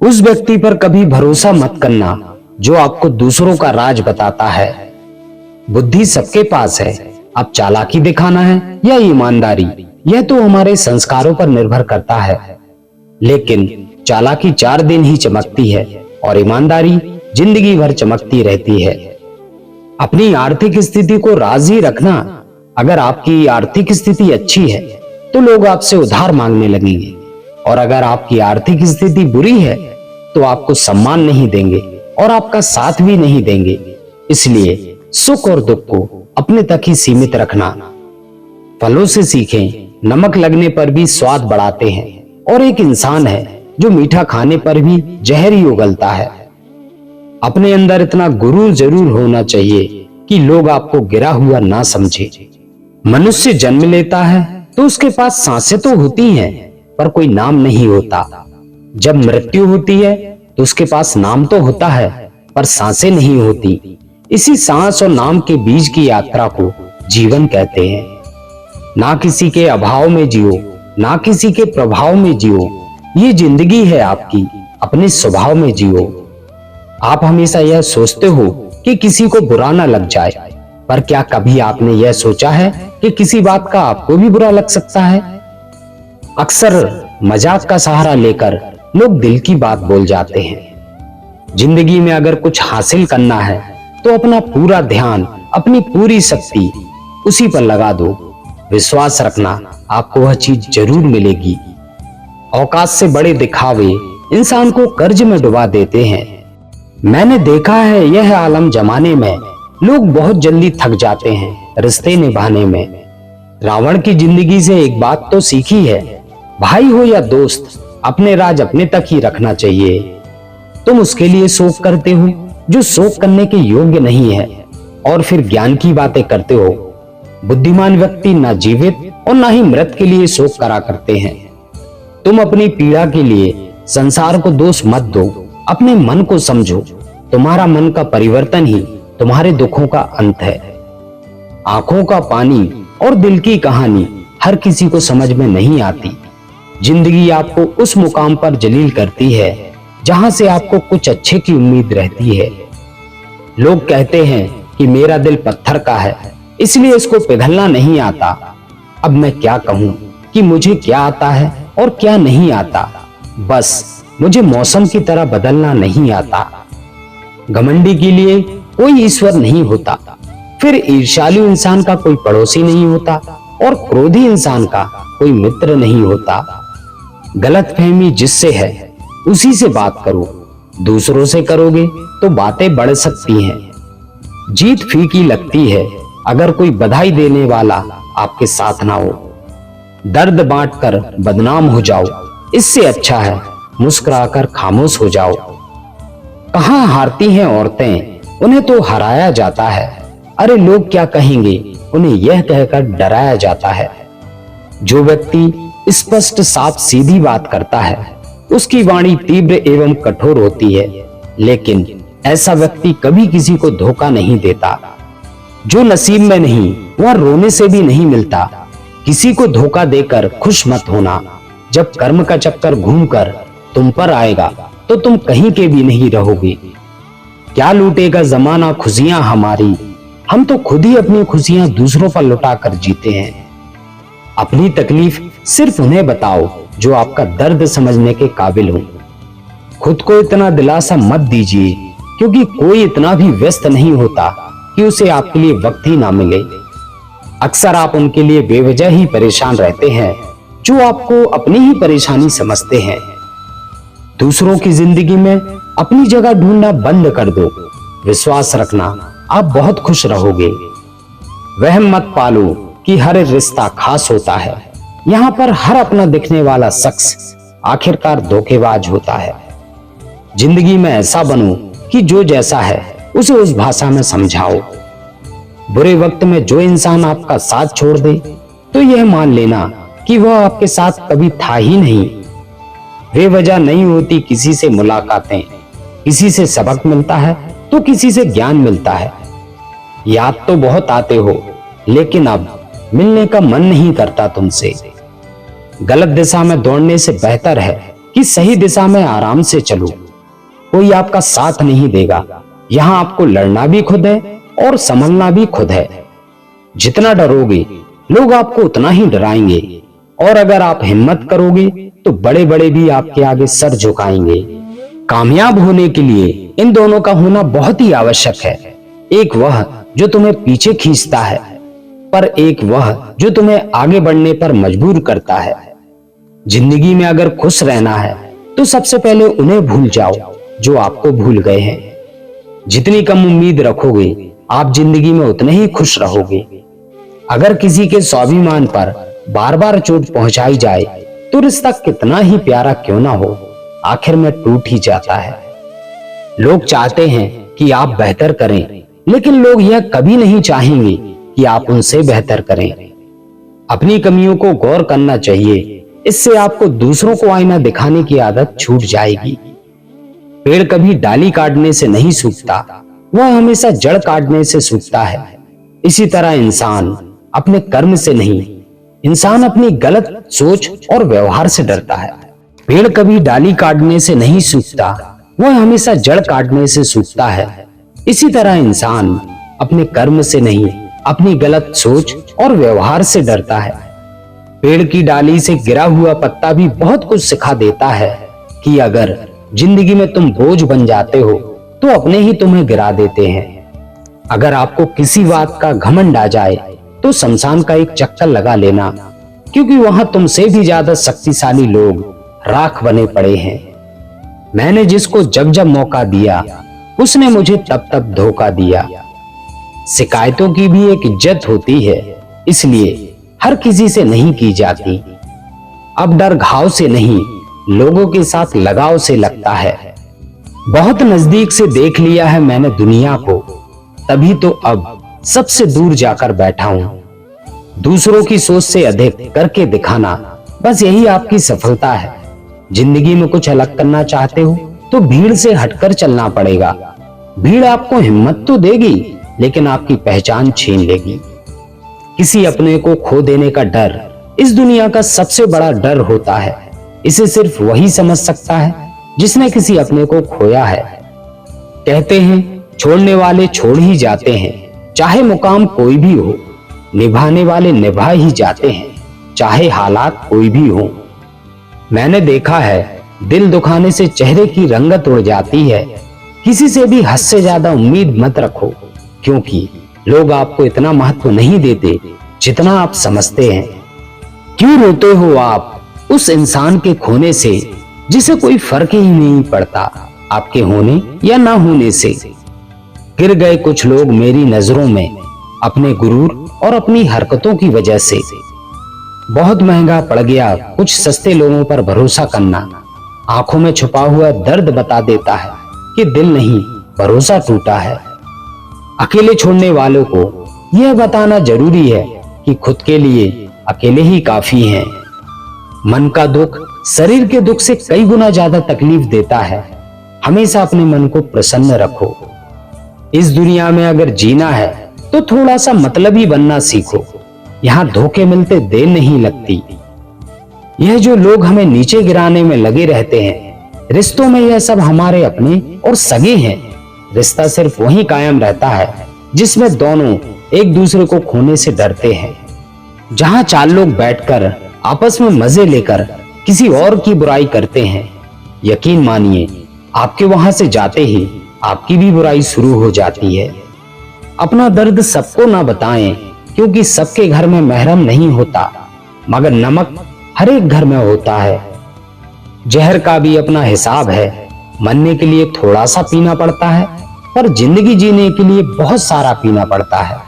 उस व्यक्ति पर कभी भरोसा मत करना जो आपको दूसरों का राज बताता है। बुद्धि सबके पास है, अब चालाकी दिखाना है या ईमानदारी, यह तो हमारे संस्कारों पर निर्भर करता है। लेकिन चालाकी 4 दिन ही चमकती है और ईमानदारी जिंदगी भर चमकती रहती है। अपनी आर्थिक स्थिति को राजी रखना। अगर आपकी आर्थिक स्थिति अच्छी है तो लोग आपसे उधार मांगने लगेंगे, और अगर आपकी आर्थिक स्थिति बुरी है तो आपको सम्मान नहीं देंगे और आपका साथ भी नहीं देंगे। इसलिए सुख और दुख को अपने तक ही सीमित रखना। फलों से सीखें, नमक लगने पर भी स्वाद बढ़ाते हैं, और एक इंसान है जो मीठा खाने पर भी जहर ही उगलता है। अपने अंदर इतना गुरूर जरूर होना चाहिए कि लोग आपको गिरा हुआ ना समझे। मनुष्य जन्म लेता है तो उसके पास सांसें तो होती हैं, पर कोई नाम नहीं होता। जब मृत्यु होती है तो उसके पास नाम तो होता है, पर सांसें नहीं होती। इसी सांस और नाम के बीच की यात्रा को जीवन कहते हैं। ना किसी के अभाव में जियो, ना किसी के प्रभाव में जियो। ये जिंदगी है आपकी, अपने स्वभाव में जियो। आप हमेशा यह सोचते हो कि किसी को बुरा ना लग जाए, पर क्या कभी आपने यह सोचा है कि किसी बात का आपको भी बुरा लग सकता है? अक्सर मजाक का सहारा लेकर लोग दिल की बात बोल जाते हैं। जिंदगी में अगर कुछ हासिल करना है तो अपना पूरा ध्यान, अपनी पूरी शक्ति उसी पर लगा दो। विश्वास रखना, आपको वह चीज जरूर मिलेगी। औकात से बड़े दिखावे इंसान को कर्ज में डुबा देते हैं। मैंने देखा है यह आलम जमाने में लोग बहुत जल्दी थक जाते हैं रिश्ते निभाने में। रावण की जिंदगी से एक बात तो सीखी है, भाई हो या दोस्त, अपने राज अपने तक ही रखना चाहिए। तुम उसके लिए शोक करते हो जो शोक करने के योग्य नहीं है, और फिर ज्ञान की बातें करते हो। बुद्धिमान व्यक्ति ना जीवित और ना ही मृत के लिए शोक करा करते हैं। तुम अपनी पीड़ा के लिए संसार को दोष मत दो, अपने मन को समझो। तुम्हारा मन का परिवर्तन ही तुम्हारे दुखों का अंत है। आंखों का पानी और दिल की कहानी हर किसी को समझ में नहीं आती। जिंदगी आपको उस मुकाम पर जलील करती है जहां से आपको कुछ अच्छे की उम्मीद रहती है। लोग कहते हैं कि मेरा दिल पत्थर का है, इसलिए इसको पिघलना नहीं आता। अब मैं क्या कहूं कि मुझे क्या आता है और क्या नहीं आता। बस मुझे मौसम की तरह बदलना नहीं आता। घमंडी के लिए कोई ईश्वर नहीं होता, फिर ईर्ष्यालु इंसान का कोई पड़ोसी नहीं होता, और क्रोधी इंसान का कोई मित्र नहीं होता। गलतफहमी जिससे है उसी से बात करो। दूसरों से करोगे तो बातें बढ़ सकती हैं। जीत फीकी लगती है अगर कोई बधाई देने वाला आपके साथ ना हो। दर्द बांटकर बदनाम हो जाओ, इससे अच्छा है मुस्कुराकर खामोश हो जाओ। कहां हारती हैं औरतें, उन्हें तो हराया जाता है। अरे लोग क्या कहेंगे, उन्हें यह कहकर डराया जाता है। जो व्यक्ति स्पष्ट साफ सीधी बात करता है उसकी वाणी तीव्र एवं कठोर होती है, लेकिन ऐसा व्यक्ति कभी किसी को धोखा नहीं देता। जो नसीब में नहीं वह रोने से भी नहीं मिलता। किसी को धोखा देकर खुश मत होना। जब कर्म का चक्कर घूमकर तुम पर आएगा तो तुम कहीं के भी नहीं रहोगे। क्या लूटेगा जमाना खुशियां हमारी, हम तो खुद ही अपनी खुशियां दूसरों पर लुटा कर जीते हैं। अपनी तकलीफ सिर्फ उन्हें बताओ जो आपका दर्द समझने के काबिल हो। खुद को इतना दिलासा मत दीजिए, क्योंकि कोई इतना भी व्यस्त नहीं होता कि उसे आपके लिए वक्त ही ना मिले। अक्सर आप उनके लिए बेवजह ही परेशान रहते हैं जो आपको अपनी ही परेशानी समझते हैं। दूसरों की जिंदगी में अपनी जगह ढूंढना बंद कर दो। विश्वास रखना, आप बहुत खुश रहोगे। वहम मत पालो कि हर रिश्ता खास होता है। यहाँ पर हर अपना दिखने वाला शख्स आखिरकार धोखेबाज होता है। जिंदगी में ऐसा बनो कि जो जैसा है उसे उस भाषा में समझाओ। बुरे वक्त में जो इंसान आपका साथ छोड़ दे तो यह मान लेना कि वह आपके साथ कभी था ही नहीं। बेवजह नहीं होती किसी से मुलाकातें, किसी से सबक मिलता है तो किसी से ज्ञान मिलता है। याद तो बहुत आते हो, लेकिन अब मिलने का मन नहीं करता तुमसे। गलत दिशा में दौड़ने से बेहतर है कि सही दिशा में आराम से चलो। कोई आपका साथ नहीं देगा। यहाँ आपको लड़ना भी खुद है और संभलना भी खुद है। जितना डरोगे लोग आपको उतना ही डराएंगे, और अगर आप हिम्मत करोगे तो बड़े बड़े भी आपके आगे सर झुकाएंगे। कामयाब होने के लिए इन दोनों का होना बहुत ही आवश्यक है। एक वह जो तुम्हें पीछे खींचता है, पर एक वह जो तुम्हें आगे बढ़ने पर मजबूर करता है। जिंदगी में अगर खुश रहना है तो सबसे पहले उन्हें भूल जाओ जो आपको भूल गए हैं। जितनी कम उम्मीद रखोगे आप जिंदगी में उतने ही खुश रहोगे। अगर किसी के स्वाभिमान पर बार बार चोट पहुंचाई जाए तो रिश्ता कितना ही प्यारा क्यों ना हो, आखिर में टूट ही जाता है। लोग चाहते हैं कि आप बेहतर करें, लेकिन लोग यह कभी नहीं चाहेंगे कि आप उनसे बेहतर करें। अपनी कमियों को गौर करना चाहिए, इससे आपको दूसरों को आईना दिखाने की आदत छूट जाएगी। पेड़ कभी डाली काटने से नहीं सूखता, वह हमेशा जड़ काटने से सूखता है। इसी तरह इंसान अपने कर्म से नहीं, इंसान अपनी गलत सोच और व्यवहार से डरता है। पेड़ कभी डाली काटने से नहीं सूखता, वह हमेशा जड़ काटने से सूखता है। इसी तरह इंसान अपने कर्म से नहीं, अपनी गलत सोच और व्यवहार से डरता है। पेड़ की डाली से गिरा हुआ पत्ता भी बहुत कुछ सिखा देता है कि अगर जिंदगी में तुम बोझ बन जाते हो तो अपने ही तुम्हें गिरा देते हैं। अगर आपको किसी बात का घमंड आ जाए तो शमशान का एक चक्कर लगा लेना, क्योंकि वहां तुमसे भी ज्यादा शक्तिशाली लोग राख बने पड़े हैं। मैंने जिसको जब जब मौका दिया उसने मुझे तब तब धोखा दिया। शिकायतों की भी एक इज्जत होती है, इसलिए हर किसी से नहीं की जाती। अब डर घाव से नहीं, लोगों के साथ लगाव से लगता है। बहुत नजदीक से देख लिया है मैंने दुनिया को, तभी तो अब सबसे दूर जाकर बैठा हूं। दूसरों की सोच से अधिक करके दिखाना, बस यही आपकी सफलता है। जिंदगी में कुछ अलग करना चाहते हो तो भीड़ से हटकर चलना पड़ेगा। भीड़ आपको हिम्मत तो देगी, लेकिन आपकी पहचान छीन लेगी। किसी अपने को खो देने का डर इस दुनिया का सबसे बड़ा डर होता है। इसे सिर्फ वही समझ सकता है जिसने किसी अपने को खोया है। कहते हैं छोड़ने वाले छोड़ ही जाते हैं, चाहे मुकाम कोई भी हो। निभाने वाले निभा ही जाते हैं, चाहे हालात कोई भी हो। मैंने देखा है दिल दुखाने से चेहरे की रंगत उड़ जाती है। किसी से भी हद से ज्यादा उम्मीद मत रखो, क्योंकि लोग आपको इतना महत्व नहीं देते जितना आप समझते हैं। क्यों रोते हो आप उस इंसान के खोने से जिसे कोई फर्क ही नहीं पड़ता आपके होने या ना होने से। गिर गए कुछ लोग मेरी नजरों में अपने गुरूर और अपनी हरकतों की वजह से। बहुत महंगा पड़ गया कुछ सस्ते लोगों पर भरोसा करना। आंखों में छुपा हुआ दर्द बता देता है कि दिल नहीं, भरोसा टूटा है। अकेले छोड़ने वालों को यह बताना जरूरी है कि खुद के लिए अकेले ही काफी हैं। मन का दुख शरीर के दुख से कई गुना ज्यादा तकलीफ देता है। हमेशा अपने मन को प्रसन्न रखो। इस दुनिया में अगर जीना है तो थोड़ा सा मतलबी बनना सीखो। यहाँ धोखे मिलते देर नहीं लगती। यह जो लोग हमें नीचे गिराने में लगे रहते हैं, रिश्तों में यह सब हमारे अपने और सगे हैं। रिश्ता सिर्फ वही कायम रहता है जिसमें दोनों एक दूसरे को खोने से डरते हैं। जहां चार लोग बैठकर आपस में मजे लेकर किसी और की बुराई करते हैं, यकीन मानिए आपके वहां से जाते ही आपकी भी बुराई शुरू हो जाती है। अपना दर्द सबको ना बताएं, क्योंकि सबके घर में महरम नहीं होता, मगर नमक हर एक घर में होता है। जहर का भी अपना हिसाब है। मरने के लिए थोड़ा सा पीना पड़ता है, पर जिंदगी जीने के लिए बहुत सारा पीना पड़ता है।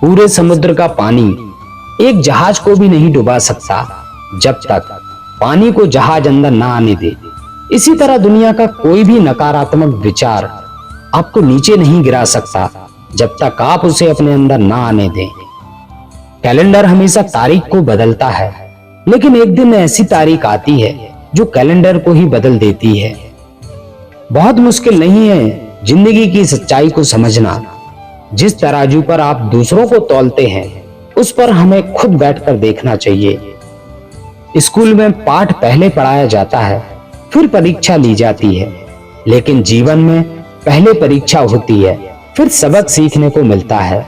पूरे समुद्र का पानी एक जहाज को भी नहीं डुबा सकता जब तक पानी को जहाज अंदर ना आने दे। इसी तरह दुनिया का कोई भी नकारात्मक विचार आपको नीचे नहीं गिरा सकता जब तक आप उसे अपने अंदर ना आने दें। कैलेंडर हमेशा तारीख को बदलता है, लेकिन एक दिन ऐसी तारीख आती है जो कैलेंडर को ही बदल देती है। बहुत मुश्किल नहीं है जिंदगी की सच्चाई को समझना। जिस तराजू पर आप दूसरों को तौलते हैं, उस पर हमें खुद बैठकर देखना चाहिए। स्कूल में पाठ पहले पढ़ाया जाता है, फिर परीक्षा ली जाती है, लेकिन जीवन में पहले परीक्षा होती है, फिर सबक सीखने को मिलता है।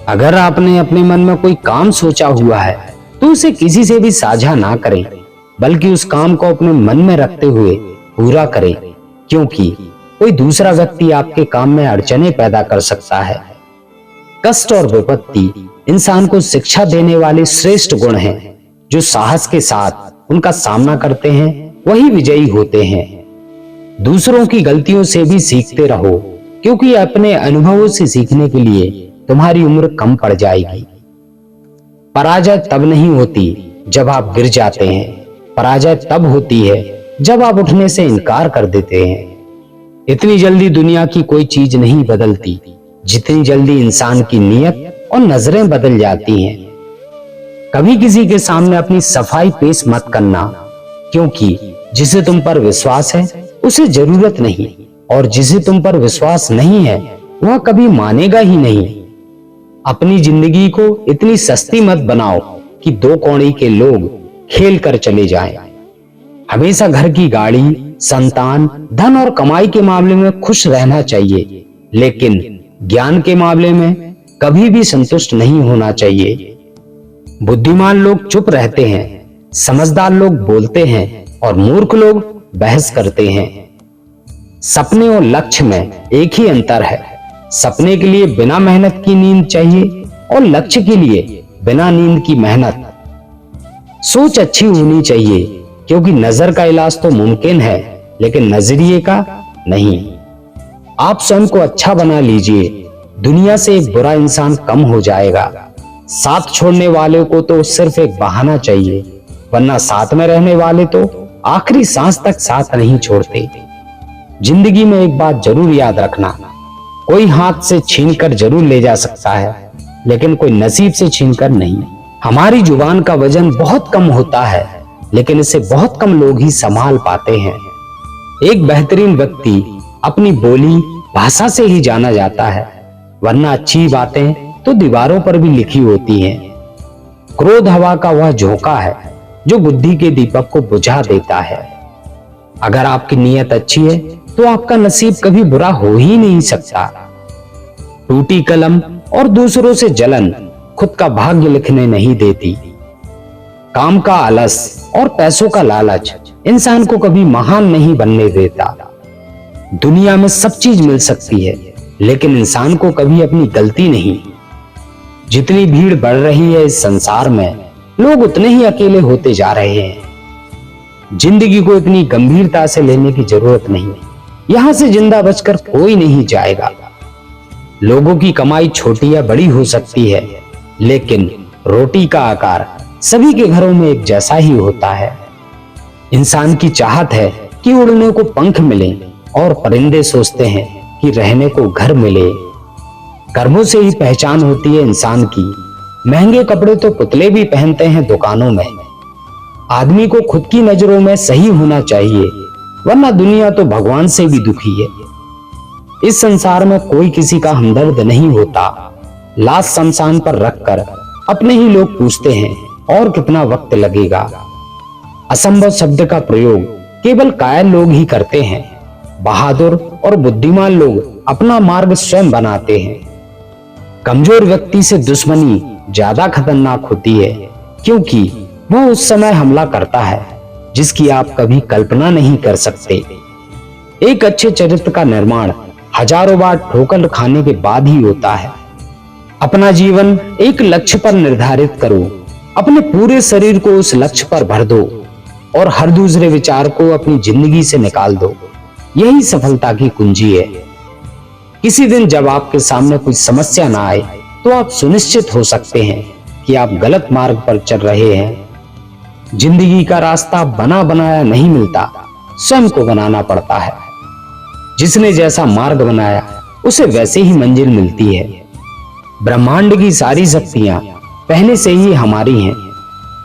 अगर आपने अपने मन में कोई काम सोचा हुआ है तो उसे किसी से भी साझा ना करें, बल्कि उस काम को अपने मन में रखते हुए पूरा करें, क्योंकि कोई दूसरा व्यक्ति आपके काम में अड़चने पैदा कर सकता है। कष्ट और विपत्ति इंसान को शिक्षा देने वाले श्रेष्ठ गुण हैं। जो साहस के साथ उनका सामना करते हैं वही विजयी होते हैं। दूसरों की गलतियों से भी सीखते रहो, क्योंकि अपने अनुभवों से सीखने के लिए तुम्हारी उम्र कम पड़ जाएगी। पराजय तब नहीं होती जब आप गिर जाते हैं, पराजय तब होती है जब आप उठने से इनकार कर देते हैं। इतनी जल्दी दुनिया की कोई चीज नहीं बदलती जितनी जल्दी इंसान की नीयत और नजरें बदल जाती हैं। कभी किसी के सामने अपनी सफाई पेश मत करना, क्योंकि जिसे तुम पर विश्वास है उसे जरूरत नहीं, और जिसे तुम पर विश्वास नहीं है वह कभी मानेगा ही नहीं। अपनी जिंदगी को इतनी सस्ती मत बनाओ कि दो कौड़ी के लोग खेल कर चले जाएं। हमेशा घर की गाड़ी, संतान, धन और कमाई के मामले में खुश रहना चाहिए, लेकिन ज्ञान के मामले में कभी भी संतुष्ट नहीं होना चाहिए। बुद्धिमान लोग चुप रहते हैं, समझदार लोग बोलते हैं और मूर्ख लोग बहस करते हैं। सपने और लक्ष्य में एक ही अंतर है। सपने के लिए बिना मेहनत की नींद चाहिए और लक्ष्य के लिए बिना नींद की मेहनत। सोच अच्छी होनी चाहिए, क्योंकि नजर का इलाज तो मुमकिन है, लेकिन नजरिए का नहीं। आप स्वयं को अच्छा बना लीजिए, दुनिया से एक बुरा इंसान कम हो जाएगा। साथ छोड़ने वाले को तो सिर्फ एक बहाना चाहिए, वरना साथ में रहने वाले तो आखिरी सांस तक साथ नहीं छोड़ते। जिंदगी में एक बात जरूर याद रखना, कोई हाथ से छीनकर जरूर ले जा सकता है, लेकिन कोई नसीब से छीनकर नहीं। हमारी जुबान का वजन बहुत कम होता है, लेकिन इसे बहुत कम लोग ही संभाल पाते हैं। एक बेहतरीन व्यक्ति अपनी बोली, भाषा से ही जाना जाता है, वरना अच्छी बातें तो दीवारों पर भी लिखी होती हैं। क्रोध हवा का वह झोंका है जो बुद्धि के दीपक को बुझा देता है। अगर आपकी नीयत अच्छी है तो आपका नसीब कभी बुरा हो ही नहीं सकता। टूटी कलम और दूसरों से जलन खुद का भाग्य लिखने नहीं देती। काम का आलस और पैसों का लालच इंसान को कभी महान नहीं बनने देता। दुनिया में सब चीज मिल सकती है, लेकिन इंसान को कभी अपनी गलती नहीं। जितनी भीड़ बढ़ रही है इस संसार में, लोग उतने ही अकेले होते जा रहे हैं। जिंदगी को इतनी गंभीरता से लेने की जरूरत नहीं। यहां से जिंदा बचकर कोई नहीं जाएगा। लोगों की कमाई छोटी या बड़ी हो सकती है, लेकिन रोटी का आकार सभी के घरों में एक जैसा ही होता है। इंसान की चाहत है कि उड़ने को पंख मिले, और परिंदे सोचते हैं कि रहने को घर मिले। कर्मों से ही पहचान होती है इंसान की। महंगे कपड़े तो पुतले भी पहनते हैं दुकानों में। आदमी को खुद की नजरों में सही होना चाहिए, वरना दुनिया तो भगवान से भी दुखी है। इस संसार में कोई किसी का हमदर्द नहीं होता। लाश शमशान पर रखकर अपने ही लोग पूछते हैं और कितना वक्त लगेगा। असंभव शब्द का प्रयोग केवल कायल लोग ही करते हैं। बहादुर और बुद्धिमान लोग अपना मार्ग स्वयं बनाते हैं। कमजोर व्यक्ति से दुश्मनी ज्यादा खतरनाक होती है, क्योंकि वह उस समय हमला करता है जिसकी आप कभी कल्पना नहीं कर सकते। एक अच्छे चरित्र का निर्माण हजारों बार ठोकर खाने के बाद ही होता है। अपना जीवन एक लक्ष्य पर निर्धारित करो, अपने पूरे शरीर को उस लक्ष्य पर भर दो और हर दूसरे विचार को अपनी जिंदगी से निकाल दो। यही सफलता की कुंजी है। किसी दिन जब आपके सामने कोई समस्या ना आए तो आप सुनिश्चित हो सकते हैं कि आप गलत मार्ग पर चल रहे हैं। जिंदगी का रास्ता बना बनाया नहीं मिलता, स्वयं को बनाना पड़ता है। जिसने जैसा मार्ग बनाया उसे वैसे ही मंजिल मिलती है। ब्रह्मांड की सारी शक्तियां पहले से ही हमारी हैं।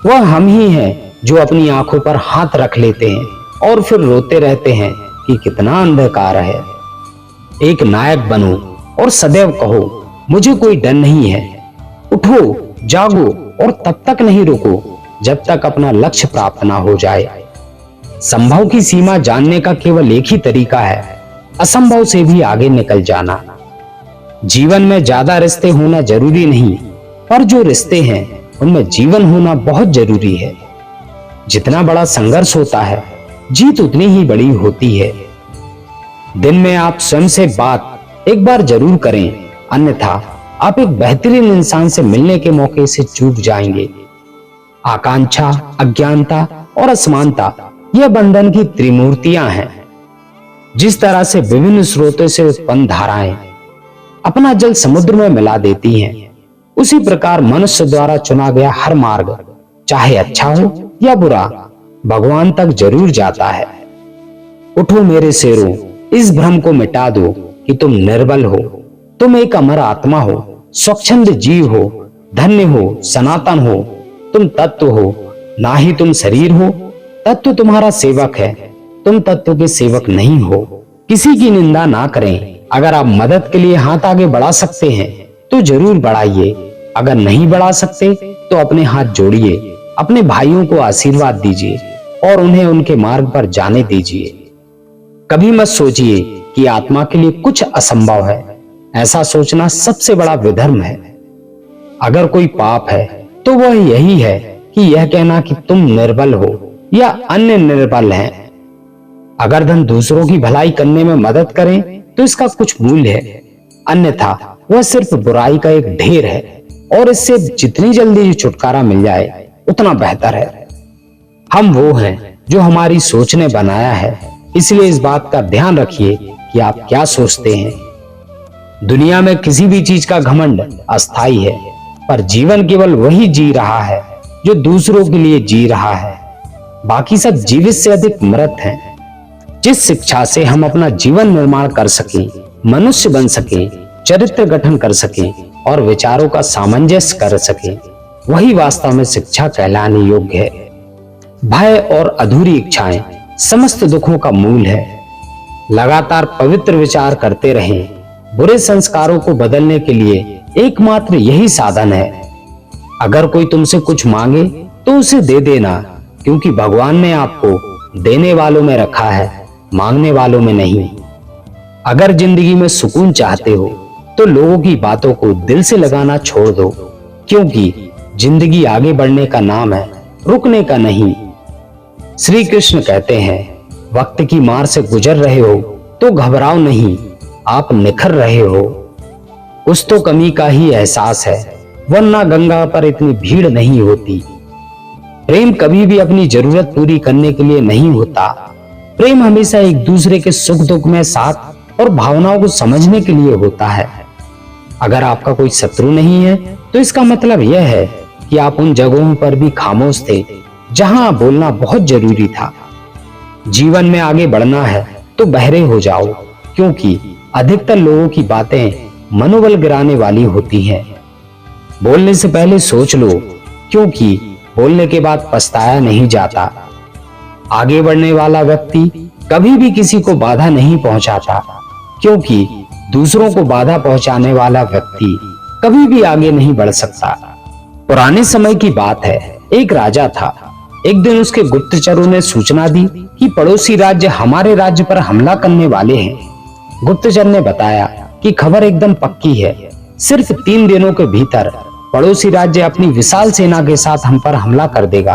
वह हम ही हैं जो अपनी आंखों पर हाथ रख लेते हैं और फिर रोते रहते हैं कि कितना अंधकार है। एक नायक बनो और सदैव कहो, मुझे कोई डर नहीं है। उठो, जागो और तब तक नहीं रुको जब तक अपना लक्ष्य प्राप्त ना हो जाए। संभव की सीमा जानने का केवल एक ही तरीका है, असंभव से भी आगे निकल जाना। जीवन में ज्यादा रिश्ते होना जरूरी नहीं, पर जो रिश्ते हैं उनमें जीवन होना बहुत जरूरी है। जितना बड़ा संघर्ष होता है, जीत उतनी ही बड़ी होती है। दिन में आप स्वयं से बात एक बार जरूर करें, अन्यथा आप एक बेहतरीन इंसान से मिलने के मौके से चूक जाएंगे। आकांक्षा, अज्ञानता और असमानता यह बंधन की त्रिमूर्तियां हैं। जिस तरह से विभिन्न स्रोतों से उत्पन्न धाराएं अपना जल समुद्र में मिला देती हैं, उसी प्रकार मनुष्य द्वारा चुना गया हर मार्ग, चाहे अच्छा हो या बुरा, भगवान तक जरूर जाता है। उठो मेरे शेरों, इस भ्रम को मिटा दो कि तुम निर्बल हो। तुम एक अमर आत्मा हो, स्वच्छंद जीव हो, धन्य हो, सनातन हो। तुम तत्व हो, ना ही तुम शरीर हो। तत्व तुम्हारा सेवक है, तुम तत्व के सेवक नहीं हो। किसी की निंदा ना करें। अगर आप मदद के लिए हाथ आगे बढ़ा सकते हैं तो जरूर बढ़ाइए। अगर नहीं बढ़ा सकते तो अपने हाथ जोड़िए, अपने भाइयों को आशीर्वाद दीजिए और उन्हें उनके मार्ग पर जाने दीजिए। कभी मत सोचिए कि आत्मा के लिए कुछ असंभव है। ऐसा सोचना सबसे बड़ा विधर्म है। अगर कोई पाप है तो वह यही है कि यह कहना कि तुम निर्बल हो या अन्य निर्बल हैं। अगर धन दूसरों की भलाई करने में मदद करे तो इसका कुछ मूल्य है, अन्यथा वह सिर्फ बुराई का एक ढेर है और इससे जितनी जल्दी छुटकारा मिल जाए उतना बेहतर है। हम वो हैं जो हमारी सोच ने बनाया है, इसलिए इस बात का ध्यान रखिए कि आप क्या सोचते हैं। दुनिया में किसी भी चीज का घमंड अस्थाई है, पर जीवन केवल वही जी रहा है जो दूसरों के लिए जी रहा है। बाकी सब जीवित से अधिक मृत हैं। जिस शिक्षा से हम अपना जीवन निर्माण कर सकें, मनुष्य बन सके, चरित्र गठन कर सके और विचारों का सामंजस्य कर सके, वही वास्तव में शिक्षा कहलाने योग्य है। भय और अधूरी इच्छाएं समस्त दुखों का मूल है। लगातार पवित्र विचार करते रहें। बुरे संस्कारों को बदलने के लिए एकमात्र यही साधन है। अगर कोई तुमसे कुछ मांगे तो उसे दे देना, क्योंकि भगवान ने आपको देने वालों में रखा है, मांगने वालों में नहीं। अगर जिंदगी में सुकून चाहते हो तो लोगों की बातों को दिल से लगाना छोड़ दो, क्योंकि जिंदगी आगे बढ़ने का नाम है, रुकने का नहीं। श्री कृष्ण कहते हैं, वक्त की मार से गुजर रहे हो तो घबराओ नहीं, आप निखर रहे हो। कुछ तो कमी का ही एहसास है, वरना गंगा पर इतनी भीड़ नहीं होती। प्रेम कभी भी अपनी जरूरत पूरी करने के लिए नहीं होता। प्रेम हमेशा एक दूसरे के सुख दुख में साथ और भावनाओं को समझने के लिए होता है। अगर आपका कोई शत्रु नहीं है तो इसका मतलब यह है कि आप उन जगहों पर भी खामोश थे जहां बोलना बहुत जरूरी था। जीवन में आगे बढ़ना है तो बहरे हो जाओ, क्योंकि अधिकतर लोगों की बातें मनोबल गिराने वाली होती हैं। बोलने से पहले सोच लो, क्योंकि बोलने के बाद पछताया नहीं जाता। आगे बढ़ने वाला व्यक्ति कभी भी किसी को बाधा नहीं पहुंचाता, क्योंकि दूसरों को बाधा पहुंचाने वाला व्यक्ति कभी भी आगे नहीं बढ़ सकता। पुराने समय की बात है, एक राजा था। एक दिन उसके गुप्तचरों ने सूचना दी कि पड़ोसी राज्य हमारे राज्य पर हमला करने वाले हैं। गुप्तचर ने बताया कि खबर एकदम पक्की है, सिर्फ 3 दिनों के भीतर पड़ोसी राज्य अपनी विशाल सेना के साथ हम पर हमला कर देगा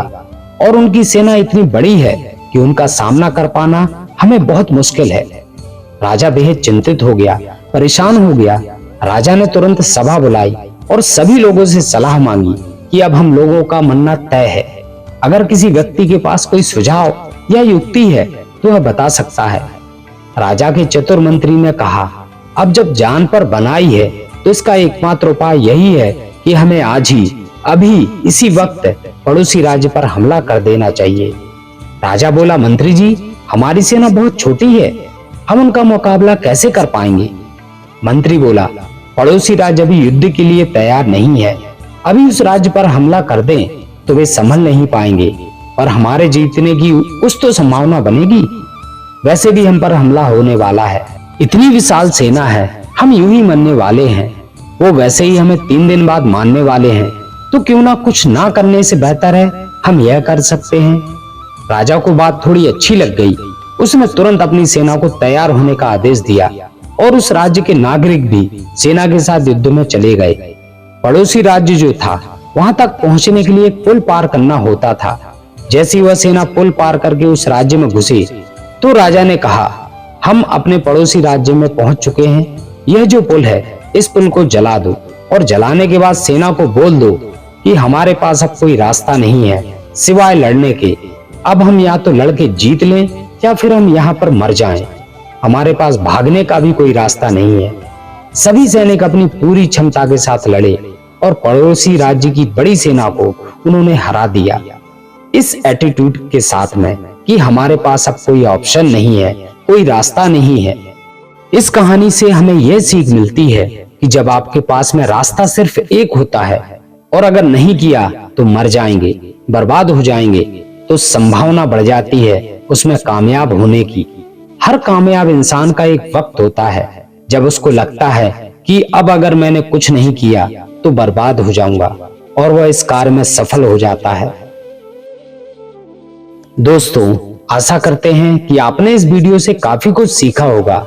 और उनकी सेना इतनी बड़ी है कि उनका सामना कर पाना हमें बहुत मुश्किल है। राजा बेहद चिंतित हो गया, परेशान हो गया। राजा ने तुरंत सभा बुलाई और सभी लोगों से सलाह मांगी कि अब हम लोगों का मरना तय है। अगर किसी व्यक्ति के पास कोई सुझाव या युक्ति है तो वह बता सकता है। राजा के चतुर मंत्री ने कहा, अब जब जान पर बनाई है तो इसका एकमात्र उपाय यही है कि हमें आज ही, अभी, इसी वक्त पड़ोसी राज्य पर हमला कर देना चाहिए। राजा बोला, मंत्री जी, हमारी सेना बहुत छोटी है, हम उनका मुकाबला कैसे कर पाएंगे? मंत्री बोला, पड़ोसी राज्य अभी युद्ध के लिए तैयार नहीं है। अभी उस राज्य पर हमला कर दें तो वे संभल नहीं पाएंगे और हमारे जीतने की कुछ तो संभावना बनेगी। वैसे भी हम पर हमला होने वाला है, इतनी विशाल सेना है, हम यूं ही मरने वाले हैं। वो वैसे ही हमें 3 दिन बाद मारने वाले हैं, तो क्यों ना कुछ ना करने से बेहतर है हम यह कर सकते हैं। राजा को बात थोड़ी अच्छी लग गई। उसने तुरंत अपनी सेना को तैयार होने का आदेश दिया और उस राज्य के नागरिक भी सेना के साथ युद्ध में चले गए। पड़ोसी राज्य जो था वहां तक पहुंचने के लिए एक पुल पार करना होता था। जैसी वह सेना पुल पार करके उस राज्य में घुसी तो राजा ने कहा, हम अपने पड़ोसी राज्य में पहुंच चुके हैं। यह जो पुल है इस पुल को जला दो और जलाने के बाद सेना को बोल दो कि हमारे पास अब कोई रास्ता नहीं है सिवाय लड़ने के। अब हम या तो लड़के जीत लें या फिर हम यहाँ पर मर जाएं। हमारे पास भागने का भी कोई रास्ता नहीं है। सभी सैनिक अपनी पूरी क्षमता के साथ लड़े और पड़ोसी राज्य की बड़ी सेना को उन्होंने हरा दिया। इस एटीट्यूड के साथ में कि हमारे पास अब कोई ऑप्शन नहीं है, कोई रास्ता नहीं है। इस कहानी से हमें यह सीख मिलती है कि जब आपके पास में रास्ता सिर्फ एक होता है और अगर नहीं किया तो मर जाएंगे, बर्बाद हो जाएंगे, तो संभावना बढ़ जाती है उसमें कामयाब होने की। हर कामयाब इंसान का एक वक्त होता है जब उसको लगता है कि अब अगर मैंने कुछ नहीं किया तो बर्बाद हो जाऊंगा, और वह इस कार्य में सफल हो जाता है। दोस्तों, आशा करते हैं कि आपने इस वीडियो से काफी कुछ सीखा होगा।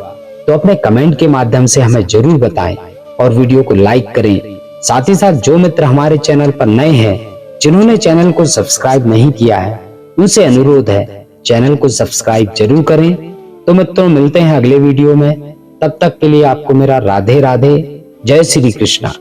तो अपने कमेंट के माध्यम से हमें जरूर बताएं और वीडियो को लाइक करें। साथ ही साथ जो मित्र हमारे चैनल पर नए हैं, जिन्होंने चैनल को सब्सक्राइब नहीं किया है, उनसे अनुरोध है चैनल को सब्सक्राइब जरूर करें। तो मित्रों, मिलते हैं अगले वीडियो में। तब तक के लिए आपको मेरा राधे राधे, जय श्री कृष्णा।